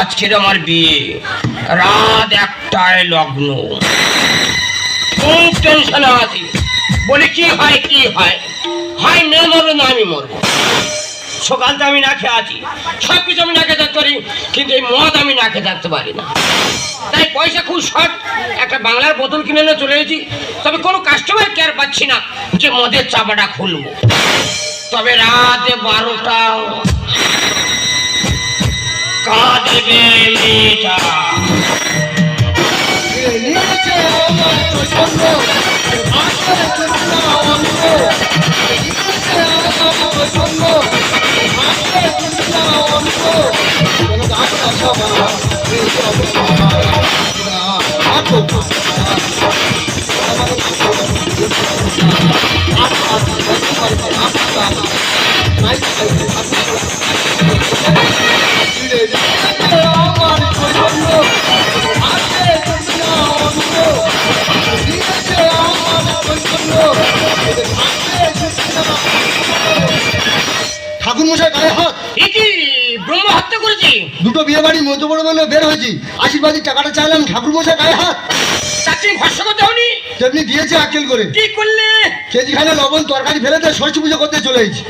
আজকের আমার বিয়ে, রাত 1টায় লগ্ন। খুব টেনশনে আছি, বলি কি হয় কি হয়, হয় মেয়ে মরবে না আমি মরবো। সকালটা আমি না খেয়ে আছি, সবকিছু আমি না খেয়ে থাকতে পারি, কিন্তু এই মদ আমি না খেয়ে থাকতে পারি না। তাই পয়সা খুব শর্ট, একটা বাংলার বোতল কিনে নিয়ে চলে এসেছি। তবে কোনো কাস্টমার কেয়ার পাচ্ছি না যে মদের চাপাটা খুলবো। তবে রাতে 12টা কাঁদবে মেয়েটা। ঠাকুর মশাই গায়ে হাত, ব্রহ্ম হত্যা করেছি। দুটো বিয়ে বাড়ি মধ্য বড় বলে বের হয়েছি, আশীর্বাদী টাকাটা চাইলাম, ঠাকুর মশাই গায়ে হাত। চাকরি ভরসা করতে হনি, তেমনি দিয়েছে আকেল করে। কি করলে? কেজিখানে লবণ তরকারি ফেলে দিয়ে ষষ্ঠী পুজো করতে চলে এসেছি।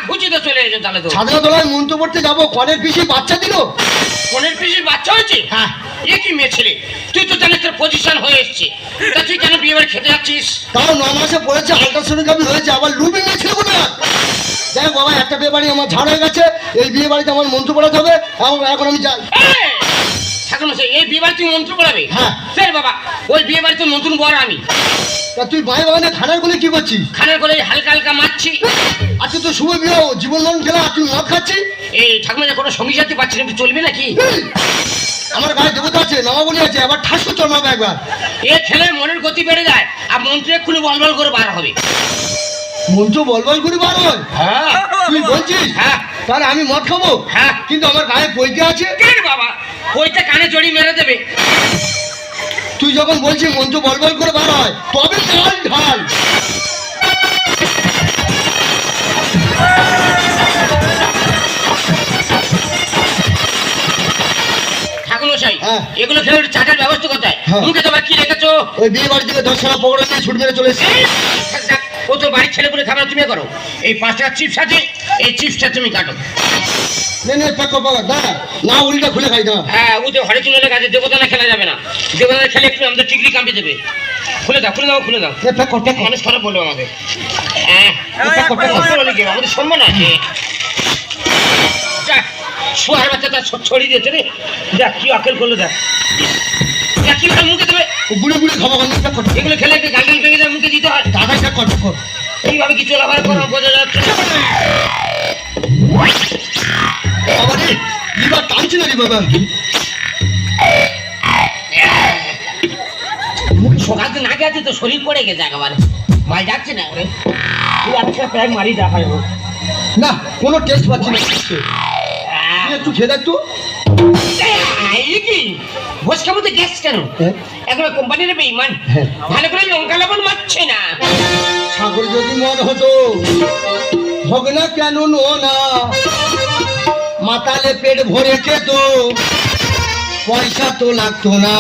খুঁজিতে চলে এসে তাহলে তো সাধনা তলায় মন্ত্র পড়তে যাবো, কনের পিসি বাচ্চা দিল। কনের পিসির বাচ্চা হয়েছে? হ্যাঁ। এ কি মেয়ে ছেলে, তুই তো জানিস তোর পজিশন হয়ে এসছে, তা তুই কেন বিয়ে বাড়ি খেতে যাচ্ছিস? তাও 9 মাসে পড়েছে, আল্ট্রাসোনোগ্রাফি হয়েছে, আবার লুবি মেয়ে ছিল কোথায়? যাই হোক বাবা, একটা বিয়ে বাড়ি আমার ঝাড় হয়ে গেছে, এই বিয়ে বাড়িতে আমার মন্ত্র পড়াতে হবে, এখন আমি যাই। ঠাকুর মশাই, এই বিয়ে বাড়ি তুমি মন্ত্র পড়াবে? হ্যাঁ। সেই বাবা, ওই বিয়ে বাড়িতে নতুন বর আমি। তা তুই ভাই বাগানে খানার কোলে কি করছিস? খানার করে হালকা হালকা মারছি। আজকে তো শুভ বিয়ে, জীবন মরণ খেলা, তুই মদ খাচ্ছিস? এই ঠাকুর মশাই, কোনো সঙ্গী সাথী পাচ্ছি না, একটু চলবে নাকি? আমার গায়ে দেবতা আছে, নামাবলি আছে, আবার ঠাসু চলমাবে একবার। এ খেলে মনের গতি বেড়ে যায়, আর মন্ত্রে এক্ষুনি বলবল করে বার হবে। মন্ত্র বলবল করে বার হয়? হ্যাঁ। তুই বলছিস? হ্যাঁ। তাহলে আমি মদ খাবো? হ্যাঁ। কিন্তু আমার গায়ে পৈতে আছে। কেন বাবা, ওইটা কানে জড়ি মেরে দেবে। তুই যখন বলছিস মন্ত্র বলবল করে বার হয়, তবে ঢাল ঢাল। এগুলো খেলে চাটার ব্যবস্থা কোথায়? মুখে তোমার কি রেখেছো? ওই বিয়ে বাড়ি থেকে 10 টাকা পকড়া নিয়ে ছুট মেরে চলে এসেছি। ও তো বাড়ির ছেলে পুলে খাবার তুমি করো। এই 5 টাকা চিপস আছে, এই চিপসটা তুমি কাটো। নে পাকা পাকা দাঁড়া, না উল্টা খুলে খাই দাঁড়া। হ্যাঁ, ও তো হরে চুনের কাছে দেবতানা খেলা যাবে না, দেবতানা খেলে একটু আমাদের টিকলি কামড়ে দেবে। খুলে দাও খুলে দাও খুলে দাও। মানুষ খারাপ বললো আমাকে। হ্যাঁ, আমাদের সম্মান আছে। শোয়ার বাচ্চাটা ছড়িয়ে দিয়েছে রে, দেখ কি আকেল করলো, দেখ কি মুখে দেবে। বুড়ে বুড়ে খাবো, এগুলো খেলে একটা গাল ভেঙে যায়, মুখে দিতে হয়। দাদা কর এইভাবে কি চলাফেরা করা বোঝা যাচ্ছে না। লিভার টানছে না রে বাবা। সকাল তো না গেছে তো শরীর পড়ে গেছে একেবারে, মাল যাচ্ছে না। ওরে তুই একটা প্যাক মারি দেখায় না, কোনো টেস্ট পাচ্ছি না। একটু খেয়ে দেখ তো। কি বসকার মধ্যে গ্যাস কেন? এখন কোম্পানির বেঈমান, ভালো করে লঙ্কা লবণ মারছে না। ছাগল যদি মন হতো হোক না কেন না, মাতালে পেট ভরেছে তো পয়সা তো লাগতো না।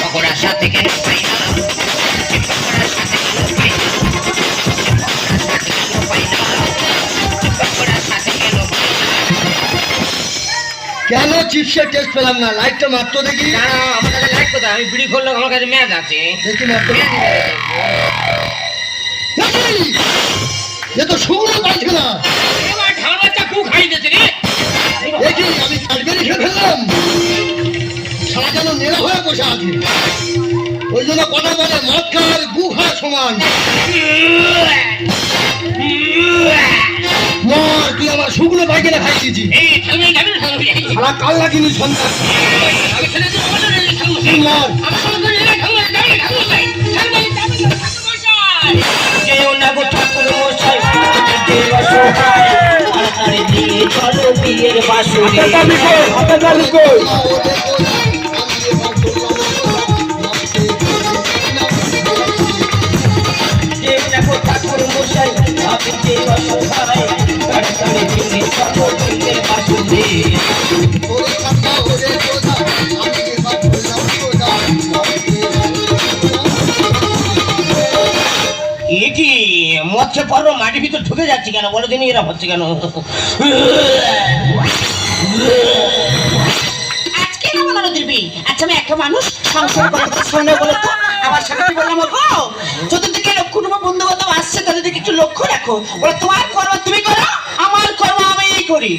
পকোড়ার সাথে কেন কেন চিপসের টেস্ট পেলাম না? লাইটটা মারতো দেখি। না, আমার কাছে লাইট কোথায়? আমি বিড়ি করলে আমার কাছে মেয়াদ আছে। দেখি মারতো। এ তো শুকনো পাইছে না। এবার ঠান্ডা চাকু খাই দিয়েছে রে। দেখি আমি কালবেরি খেয়ে ফেললাম, সারা যেন নেড়া হয়ে বসে আছি। ওই জন্য কথা বলে মদ খাওয়ার গু খাওয়ার সমান। মর, তুই আমার শুকনো পাইখানা খাইছিস। সারা কাল লাগিনি সন্তান। মর। ফুলের বাসুরে যে দেখো ঠাকুর মশাই আপনি যে অসহায় তার তারে ভেঙে সব ফুলের বাসুরে এ কি মৎস্য পর্ব মাটির ভিতর ঢুকে যাচ্ছে কেন বলো দিনই এরা হচ্ছে কেন আজকে না বলো দিবি আচ্ছা আমি একটা মানুষ সংসার করতে শুনে বলো তো আমার সাথে কি বললাম গো চতুর্দিকে লক্ষ্য বন্ধু বান্ধব আসছে তাদের দিকে একটু লক্ষ্য রাখো বলো তোমার করো তুমি করো আমার করো আমি করি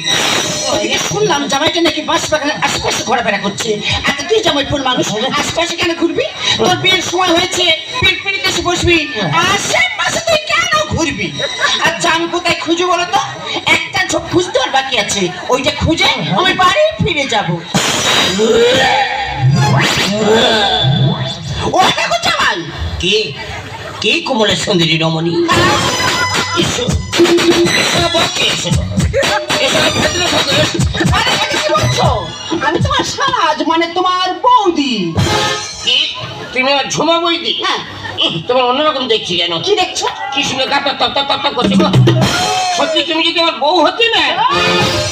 ওদিকে শুনলাম জামাইটা নাকি বাস বাগানের আশেপাশে ঘোরাফেরা করছে আচ্ছা তুই জামাইপুর মানুষ আশেপাশে কেন ঘুরবি তোর বিয়ের সময় হয়েছে পিড়পিড়িতে এসে বসবি আশেপাশে তুই কেন ঘুরবি আর জান কোথায় খুঁজে বলো তো একটা ঝোপ খুঁজতে আর বাকি আছে ওইটা খুঁজে আমি বাড়ি ফিরে যাবো ও দেখো জামাই কে কে কোমলের সুন্দরী রমণী এসো এসো বকে এসো এসো ভেতরে ঢোকো আরে এটা কি বলছো আমি তোমার সাজ মানে তোমার বৌদি কি তুমি আমার ঝুমা বইদি হ্যাঁ তোমার অন্যরকম দেখছি কেন কি দেখছো কি শুনে গাতা তপ তপ তপ করছে গো? সত্যি তুমি যদি আমার বউ হতে না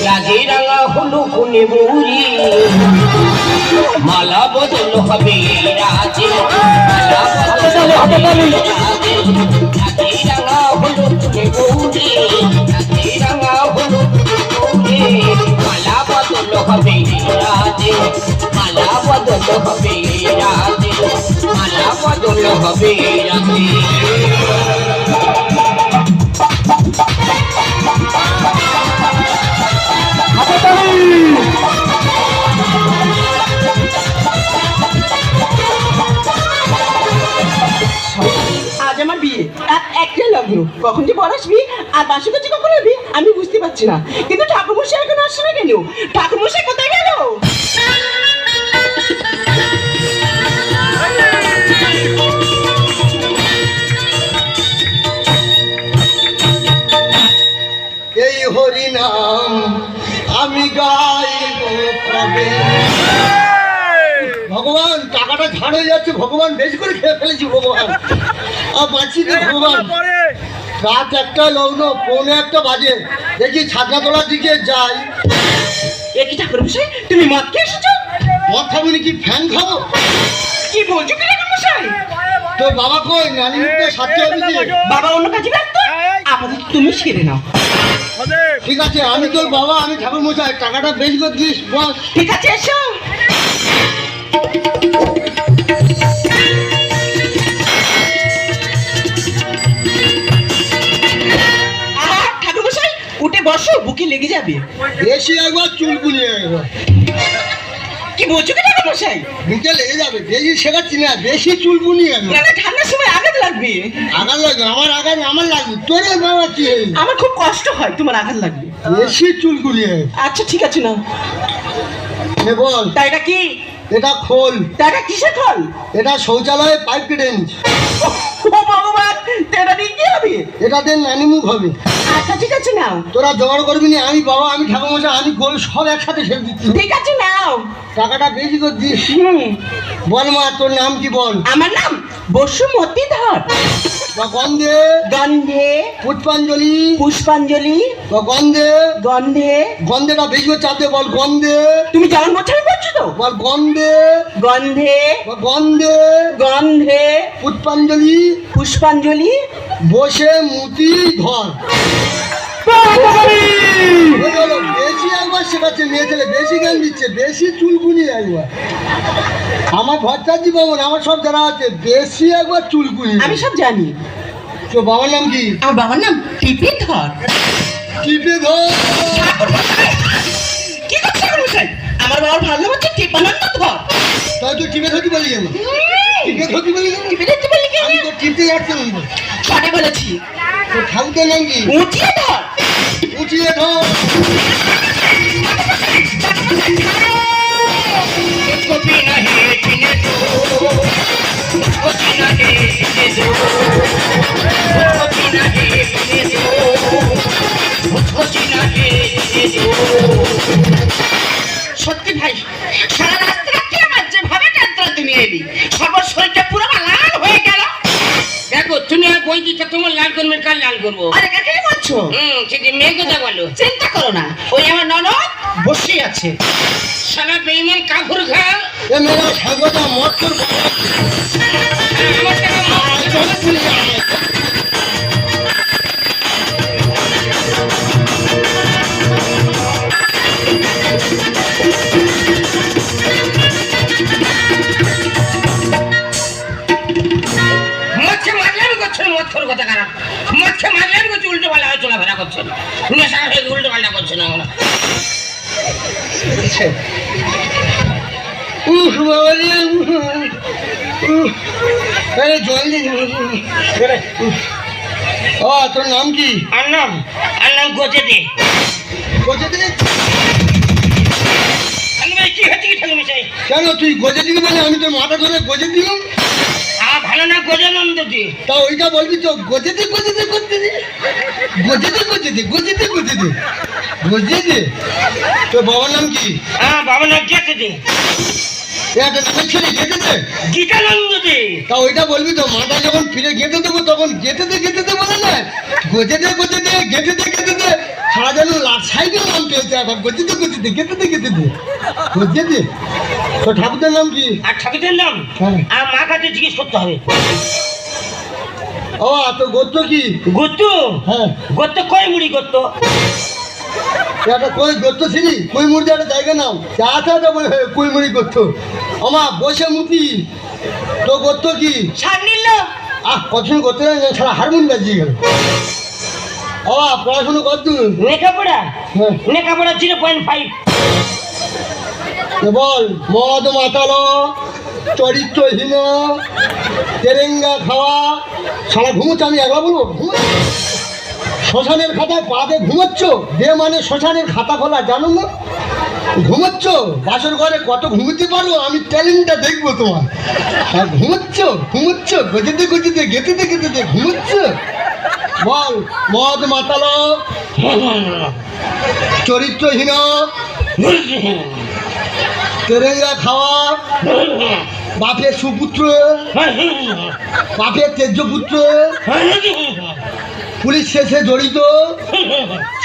রাজে রাঙা হলো কোনে বৌরি মালা বদল হবে রাজে মালা বদল হবে রাজে রাজে রাঙা হলো কোনে বৌরি রাজে রাঙা হলো কোনে মালা বদল হবে রাজে মালা বদল হবে রাজে মালা বদল হবে রাজে আজ আমার বিয়ে আর একটাই লগ্ন কখন যে বড় আসবি আর বাসু কাছে কখন আসবি আমি বুঝতে পারছি না কিন্তু ঠাকুরমশাই এখন আসছে না কেন ঠাকুরমশাই কোথায় গেল এই হরি নাম আমি গাইব কবে ভগবান টাকাটা ঝাড় হয়ে যাচ্ছে ভগবান বেশি করে খেয়ে ফেলেছি ভগবান আর বাঁচি না ভগবান রাত একটা লগ্ন পৌনে একটা বাজে দেখি ছাদনা তোলার দিকে যাই এ কি ঠাকুরমশাই তুমি মদ খেয়ে এসেছো মদ খাবো কি ফ্যান খাবো কি বলছো কি ঠাকুরমশাই তোর বাবা কই নানি মুখে সাথে হবে যে বাবা অন্য কাজে ব্যস্ত আপাতত তুমি সেরে নাও ঠিক আছে আমি তোর বাবা আমি ঠাকুর মশাই টাকাটা বেশি করে দিস বস ঠিক আছে এসো ঠাকুরমশাই উঠে বসো বুকে লেগে যাবে বেশি একবার চুল কুলিয়ে একবার কি বলছো কি ঠাকুরমশাই বুকে লেগে যাবে বেশি শেখাচ্ছি না বেশি চুল কুলিয়ে একবার না ঠান্ডার সময় আঘাত লাগবে আগার লাগবে আমার লাগবে তোরে বাবা কি আমার খুব কষ্ট হয় তোমার আঘাত লাগবে বেশি চুল কুলিয়ে আচ্ছা ঠিক আছে না বল তা এটা কি এটা খোল তা এটা কিসের ফল এটা শৌচালয়ে পাইপ কেটে এনেছি ও ভগবান এটা দিয়ে কি হবে এটাতে নানি মুখ হবে আচ্ছা ঠিক আছে নাও তোরা জোগাড় করবি না আমি বাবা আমি ঠাকুর মশাই আমি খোল সব একসাথে ছেড়ে দিচ্ছি ঠিক আছে নাও টাকাটা বেশি করে দিস বল মা তোর নাম কি বল আমার নাম বসুমতী ধর বা গন্ধে গন্ধে পুষ্পাঞ্জলি পুষ্পাঞ্জলি বা গন্ধে গন্ধে গন্ধেটা বেশি করে চাপ দে বল গন্ধে তুমি যেমন বলছো আমি বলছো তো বল গন্ধে গন্ধে বা গন্ধে গন্ধে পুষ্পাঞ্জলি পুষ্পাঞ্জলি বসে মুতি ধর হয়ে গেল। বেশি একবার শেখাচ্ছে মেয়ে ছেলে বেশি জ্ঞান দিচ্ছে বেশি চুলকুনি একবার আমার ভট্টাচার্য বাবন আমার সব জানা আছে বেশি একবার চুলকুনি আমি সব জানি তো বাবার নাম কি আমার বাবার নাম টিপি ধর টিপে ধর কি করছে মশাই আমার বাবার ভালো নাম হচ্ছে টিপানন্দ ধর তাই তুই টিপে ধরতে বলি কেন টিপে ধরতে বলি কেন টিপে ধরতে বললি কি আমি তো টিপতে যাচ্ছি না সঠিক বলেছি তো ঠাকুরের নাম কি উঠিয়ে ধর উঠিয়ে ধর कभी नहीं जीने दो कभी नहीं जीने दो कभी नहीं जीने दो कभी नहीं जीने दो কই দিতে তোমার লাল করবে কাল লাল করবো। আরে কাকে বলছো? সেটি মেয়ে কথা বলো। চিন্তা করো না, ওই আমার ননদ বসে আছে। সারা বেইমান কাপড় খা এ মেয়েরা সর্বদা মত তোর আমার টাকা মার। মৎস্য মারলেন করছেন মৎস্যর কথা খারাপ। মৎস্য মারলেন করছে উল্টো পাল্টা হয়ে চলাফেরা করছেন। নেশা হয়ে উল্টো পাল্টা করছেন আমরা। বাবা রে জল দিয়ে ও তোর নাম কি? আর নাম গোজে দে। গোজে দে? কি হচ্ছে কি ঠাকুর মশাই? কেন তুই গোজে দিবি মানে আমি তোর মাথা ধরে গোজে দিলাম? আমার ভালো না গোজানন্দ দি। তা ওইটা বলবি তো গোজে দে গোজে দে করতে দে গোজে দে গোজে দে গোজে দে গোজে দে গোজে দে। তোর বাবার নাম কি? হ্যাঁ বাবার নাম গেতে দে। একটা নামের ছেলে গেঁথে দে। গীতানন্দ দে। তা ওইটা বলবি তো মাথা যখন ফিরে গেঁথে দেবো তখন গেঁথে দে বলে না গোজে দে গেঁথে দে সারা যেন সাইকেল নাম পেয়েছে আবার গোজে দে গেঁথে দে গোজে দে। তোর ঠাকুরের নাম কি? আর ঠাকুরের নাম হ্যাঁ। আর মা কাছে জিজ্ঞেস করতে হবে। ও তোর গোত্র কি? গোত্র? হ্যাঁ গোত্র কয় মুড়ি গোত্র? একটা কই গোত্র ছিলি কুইমুড়ি একটা জায়গা নাম যা আছে কুইমুড়ি গোত্র। আমার বসে মুতি তোর গোত্র কি? সান্নিল্য। কত করতে সারা হারমোন বাজিয়ে গেল। ও পড়াশুনো কত? লেখাপড়া হ্যাঁ। 0.5। বল মদ মাতালো চরিত্রহীন তেরেঙ্গা খাওয়া সারা ঘুমোচ্ছে। আমি একবার বলবো শ্মশানের খাতায় পা দিয়ে ঘুমোচ্ছ দে মানে শ্মশানের খাতা খোলা জানো না? ঘুমোচ্ছ বাসর ঘরে কত ঘুমোতে পারো আমি ট্যালেন্টটা দেখবো তোমার। আর ঘুমোচ্ছ গজে দে গেতে দে ঘুমোচ্ছ। বল মদ মাতালো চরিত্রহীন তেরেঙ্গা খাওয়া বাপের সুপুত্র বাপের তেজ্য পুত্র পুলিশ কেসে জড়িত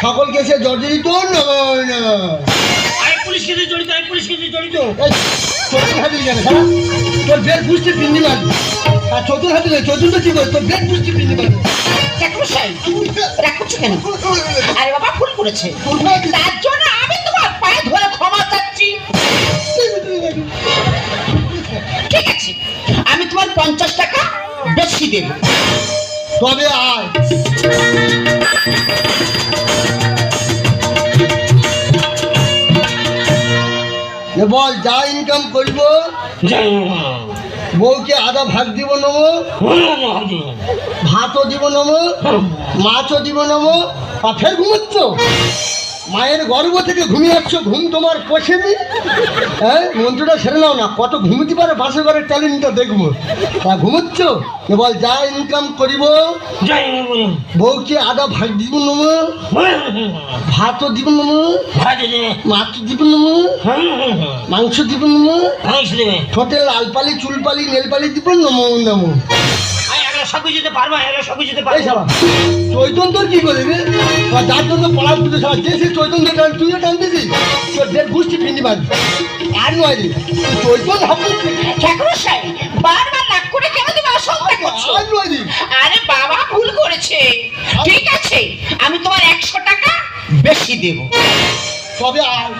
সকল কেসে জর্জরিত নয় না। আমি পুলিশ কেসে জড়িত। চতুর হাতে জানে হ্যাঁ তোর বের বুঝতে পিন্ডি মারবি। আর চতুর হাতে চতুর্থ কি বল তোর বের বুঝতে পিন্ডি মারবি। রাখছো কেন? আরে বাবা ভুল করেছে, তার জন্য আমি তোমার পায়ে ধরে ক্ষমা চাচ্ছি। ঠিক আছে আমি তোমার 50 টাকা বেশি দেব। তবে আয় বল যা ইনকাম করব বউকে আধা ভাগ দিব নেবো ভাতও দিব নেবো মাছও দিব নেবো। আর ফের ঘুমোচ্ছ মায়ের গর্ভ থেকে ঘুমিয়ে যাচ্ছ ঘুম তোমার পোষেনি। হ্যাঁ মন্ত্রটা সেরে নাও না কত ঘুমোতে পারে বাসে ঘরের ট্যালেন্টটা দেখবো। তা ঘুমোচ্ছ বল যা ইনকাম করিব বউকে আধা ভাগ দিব নেবো ভাতও দিব নেবো মাছ দিব নেবো মাংস দিব নেবো ঠোঁটে লাল পালি চুল পালি নেল পালি দিব নমো নমো। চৈতন তোর কি করবি যার জন্য পড়া পুজো সারা যে সে চৈতন তুইও টানতেছিস তোর দেড় গোষ্ঠী পিন্ডি মারবি। আর নয় রে চৈতন বারবার নাক করে কেন তুমি অসংখ্য করছো? আর নয় রে আরে বাবা ভুল করেছে। ঠিক আছে আমি তোমার 100 টাকা বেশি দেব। তবে আর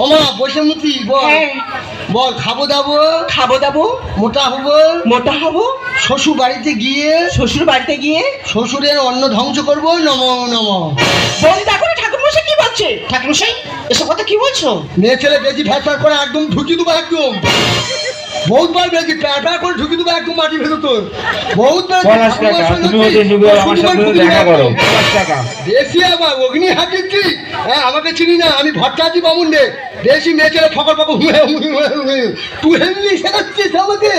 ওমা বসে মুতি বল বল খাবো দাবো মোটা হবো শ্বশুর বাড়িতে গিয়ে শ্বশুরের অন্ন ধ্বংস করবো নমো নমো। বল দেখো ঠাকুর মশাই কি বলছে? ঠাকুর মশাই এসব কথা কি বলছো? মেয়ে ছেলে বেশি ফ্যাসফ্যাস করে একদম ঢুকি দেবো একদম বহুতবার বেশি প্যাটা করে ঢুকি দেবো একদম মাটি ভেতর তোর বহুতবার বেশি আবার অগ্নি হাতিছি। হ্যাঁ আমাকে চিনি না আমি ভট্টাচি বামুন রে বেশি মেয়ে ছেলে ফকর পাবো তুই হেমনি শেখাচ্ছিস আমাকে।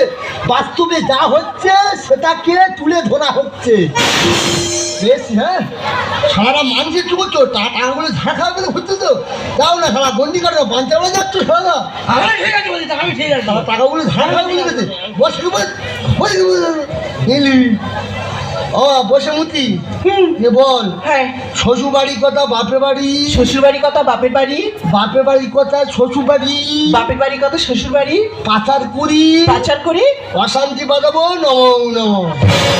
বাস্তবে যা হচ্ছে সেটাকে তুলে ধরা হচ্ছে। বেশ, হ্যাঁ সারা মানুষের কি করছো টাকাগুলো ঝাড়া খাওয়া করে ঘুরতে তো যাও না সারা গন্ডি কাটো পাঞ্চাবে যাচ্ছ সারা আমি ঠিক আছে বলছি, আমি ঠিক আছে। সারা টাকাগুলো ঝাড়া খাওয়া করে গেছে বসে নিলি ও বসে মুতি এ বল হ্যাঁ, শ্বশুর বাড়ির কথা বাপের বাড়ি শ্বশুর বাড়ির কথা বাপের বাড়ি, বাপের বাড়ির কথা শ্বশুর বাড়ি বাপের বাড়ির কথা শ্বশুর বাড়ি, পাচার করি পাচার করি, অশান্তি বাজাবো নমো নমো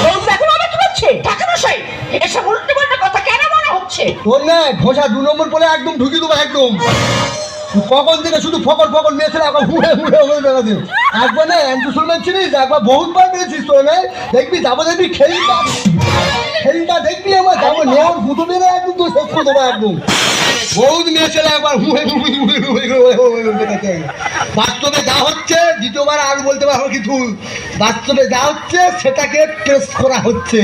বলুন এখন আমার কি হচ্ছে টাকা মশাই, এসব উল্টো পাল্টা কথা কেন মনে হচ্ছে? তোর না ঘোষা 2 নম্বর বলে একদম ঢুকিয়ে দেবো একদম কখন থেকে শুধু ফকর ফকর মেয়েছে একবার হুড়ে হুড়ে হয়ে বেড়াতে একবার না অ্যান্টোসলম্যান ছিলিস একবার বহুতবার মেরেছিস তোর না দেখবি যাবো দেখবি খেলটা দেখবি আমার যাবো নেওয়ার গুঁতো মেরে একদম তো শেষ করে দেবো একদম বহুত মেয়েছে একবার হুড়ে বাস্তবে যা হচ্ছে দ্বিতীয়বার আর বলতে পারবো কিছু বাস্তবে যা হচ্ছে সেটাকে টেস্ট করা হচ্ছে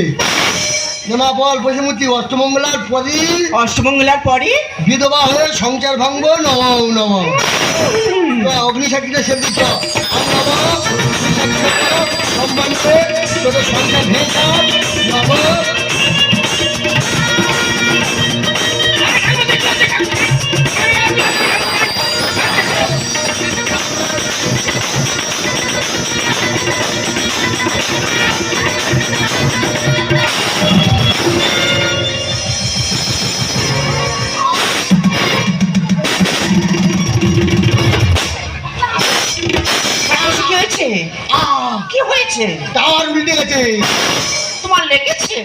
না বল বসেমতি অষ্টমঙ্গলার পরই অষ্টমঙ্গলার পরে বিধবা হয়ে সংসার ভাঙবো নম নম অগ্নিসাক্ষীটা সে দিচ্ছ সম্মান করে তোদের সংসার ভেঙে নম কি হয়েছে? কি হয়েছে? টাওয়ার উল্টে গেছে তোমার লেগেছে?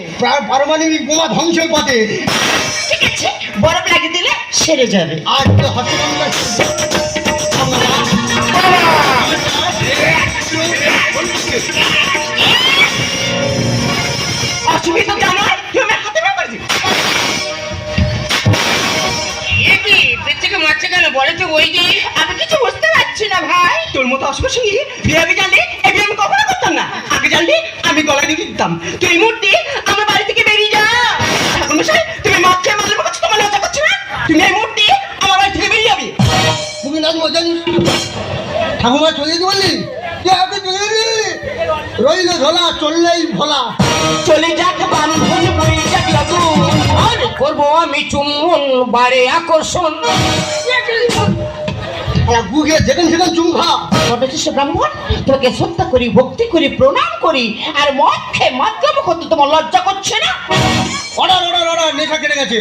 পারমাণবিক বোমা ধ্বংসের পথে ঠিক আছে, বরফ লাগিয়ে দিলে সেরে যাবে। আর তো হসপিটাল অসুবিধা জানো তুমি হাতে ব্যাপার মারছে কেন বলে তো ওই যে আমি কিছু বুঝতে পারছি না ভাই। তোর মতো অসুখের সঙ্গে বিয়ে আমি জানলে এই বিয়ে আমি কখনো করতাম না। আগে জানলে আমি গলায় নিয়ে দিতাম। তুই এই মুহূর্তে আমার বাড়ি থেকে বেরিয়ে যা। ঠাকুর মশাই তুমি মদ খেয়ে মারলে করছো, তোমার লজ্জা করছে না? তুমি এই মুহূর্তে আমার বাড়ি থেকে বেরিয়ে যাবে। তুমি না জানিস ঠাকুমা চলে যেতে বললি তুই আগে চলে গেলি রইল ঝোলা চললেই ভোলা চলে যাক বান্ধন বই যাক লাগুন, আর করবো আমি চুম্বন বারে আকর্ষণ গুগে যেখানে সেখানে চুমখা অথচ ব্রাহ্মণ তোকে শ্রদ্ধা করি, ভক্তি করি, প্রণাম করি, আর মদ খেয়ে মাধ্যম করতে তোমার লজ্জা করছে না? অর্ডার অর্ডার অর্ডার নেশা কেটে গেছে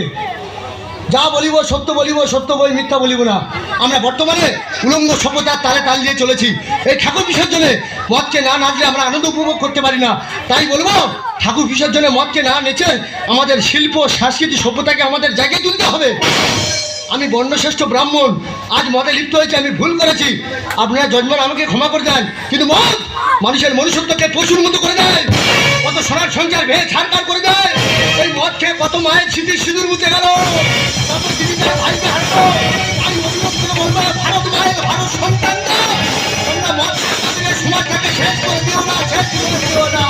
যা বলিব সত্য বলিব সত্য বই মিথ্যা বলিব না আমরা বর্তমানে উলঙ্গ সভ্যতার তালে তাল দিয়ে চলেছি এই ঠাকুর বিসর্জনে মদকে না নাচলে আমরা আনন্দ উপভোগ করতে পারি না তাই বলবো ঠাকুর বিসর্জনে মদকে না নেচে আমাদের শিল্প সংস্কৃতি সভ্যতাকে আমাদের জায়গায় তুলতে হবে আমি বর্ণশ্রেষ্ঠ ব্রাহ্মণ আজ মদে লিপ্ত হয়েছে আমি ভুল করেছি আপনারা জন্মের আমাকে ক্ষমা করে দেন কিন্তু মদ মানুষের মনুষ্যত্বকে পশুর মতো করে দেয় কত সোনার সংসার ভেঙে ছাড়কার করে দেয় এই মদ খেয়ে কত মায়ের স্মৃতি সিঁদুর মুছে গেল কত দিদিদের ভাইকে হারলো আমি অভিযোগ করে বলবো ভারত মায়ের ভারত সন্তানরা তোমরা মদ খাওয়া সমাজটাকে শেষ করে দিও না শেষ করে দিও না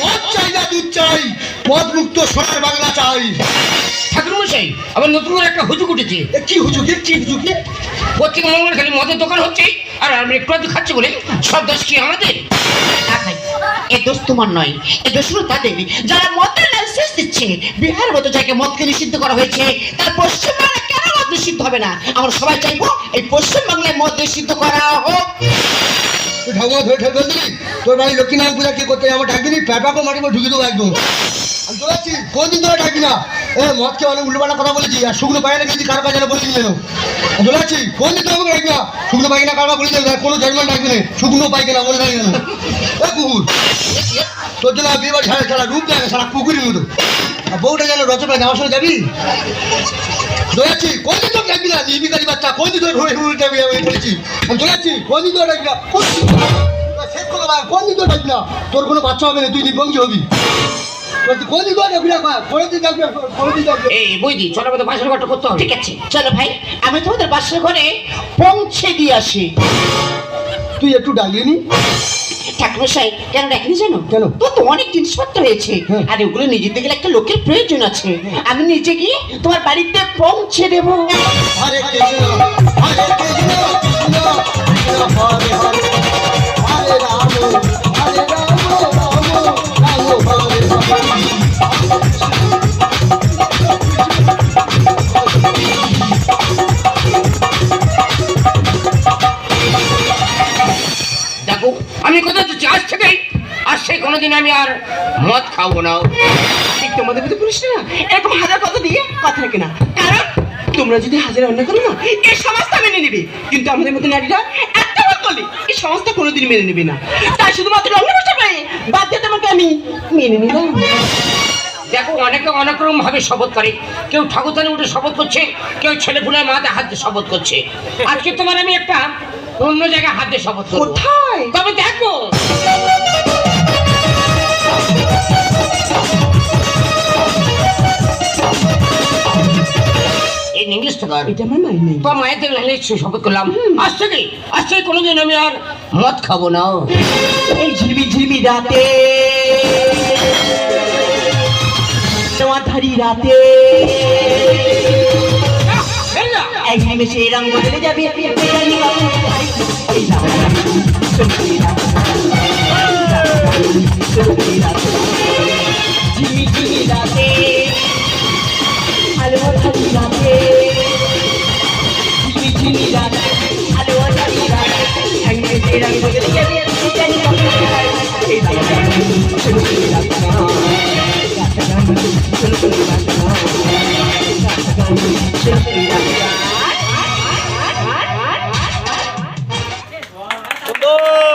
মদ চাই না দুধ চাই মদ মুক্ত সোনার বাংলা চাই ঠাকুরমশাই আবার নতুন করে একটা হুজুক উঠেছে কি হুজুকি কি হুজুকি প্রত্যেক মঙ্গল খালি মদের দোকান হচ্ছে আর আমি একটু আধটু খাচ্ছি বলে সব দোষ কি আমাদের? না ভাই, এ দোষ তোমার নয়, এ দোষ হলো তাদের যারা মদের লাইসেন্স দিচ্ছে। বিহার মতো জায়গায় মদকে নিষিদ্ধ করা হয়েছে, তার পশ্চিমবাংলায় কেন মদ নিষিদ্ধ হবে না? আমরা সবাই চাইবো এই পশ্চিমবাংলায় মদ নিষিদ্ধ করা হোক। তুই ঠাকুমা ধরে ঠেক বললি তোর বাড়ি লক্ষ্মীনারায়ণ পূজা কি করতে আমার ডাকবি নি প্যাপাকে মাটি করে ঢুকে দেবো একদম আমি চলে যাচ্ছি কোনদিন তোরা ডাকবি না মদকে অনেক উল্টোপাল্টা কথা বলেছি আর শুকনো পায়না গেছি কার কাছে বলে দিবি কেন চলে যাচ্ছি কোনদিন তোর আমাকে ডাকবি না শুকনো পায়খানা কারবার বলে দেবে কোনো জাজমেন্ট ডাকবি না শুকনো পায়খানা বলে থাকে না কুকুর তোর জন্য বিয়ে বাড়ি সারা সারা রূপ দেখে সারা কুকুরের মতো আর বউটা যেন রচনা যাওয়ার সঙ্গে যাবি চলে যাচ্ছি কোনদিন তোর ডাকবি না নির্বিকারী বাচ্চা কোনদিন তোর যাবি আমি বলেছি আমি চলে যাচ্ছি কোনদিন তোর ডাকবি না কোনদিন তোর ডাকবি না তোর কোনো বাচ্চা হবে না তুই নিবংশী হবি এই বইদি ছোট মতো বাসন ঘরটা করতে হবে। ঠিক আছে চলো ভাই, আমি তোমাদের বাসার ঘরে পৌঁছে দিয়ে আসি। তুই একটু ডাকলি নি ঠাকুরমশাই কেন ডাকিনি জানো? কেন? তো তো অনেক জিনিসপত্র হয়েছে হ্যাঁ। আর ওগুলো নিয়ে যেতে গেলে একটা লোকের প্রয়োজন আছে। আমি নিজে গিয়ে তোমার বাড়িতে পৌঁছে দেবো। হরে কৃষ্ণ হরে কৃষ্ণ কৃষ্ণ কৃষ্ণ হরে হরে হরে রাম হরে রাম রাম রাম হরে হরে কোনোদিন আমি আর মদ খাবো না। ঠিক তোমাদের মধ্যে পুরুষ না এরকম হাজার কথা দিয়ে কথা রাখে না, কারণ তোমরা যদি হাজার অন্যায় করো না এই সমাজটা মেনে নেবে, কিন্তু আমাদের মধ্যে নারীরা একটা বার করলে এই সমাজটা কোনোদিন মেনে নেবে না। তাই শুধুমাত্র লগ্ন বসে পাই বাদ দিয়ে তোমাকে আমি মেনে নিলাম। দেখো অনেকে অনেক রকম ভাবে শপথ করে, কেউ ঠাকুরদানে উঠে শপথ করছে, কেউ ছেলে পুলের মাথায় হাত দিয়ে শপথ করছে। আজকে তোমার আমি একটা অন্য জায়গায় হাত দিয়ে শপথ করবো। কোথায়? তবে দেখো এই ইংলিশ তো কর, এটা আমার মাইন্ড নেই। তো মায়ের থেকে শপথ করলাম আজ থেকে কোনোদিন আমি আর মদ খাবো না। এই ঝিলমি ঝিলমি রাতে তোমাধারি রাতে এক নিমেষে রঙ বদলে যাবে। ঝিলমি ঝিলমি রাতে আলো ধারি রাতে ঝিলমি ঝিলমি রাতে আলো ধারি রাতে এক নিমেষে রঙ বদলে যাবে। এই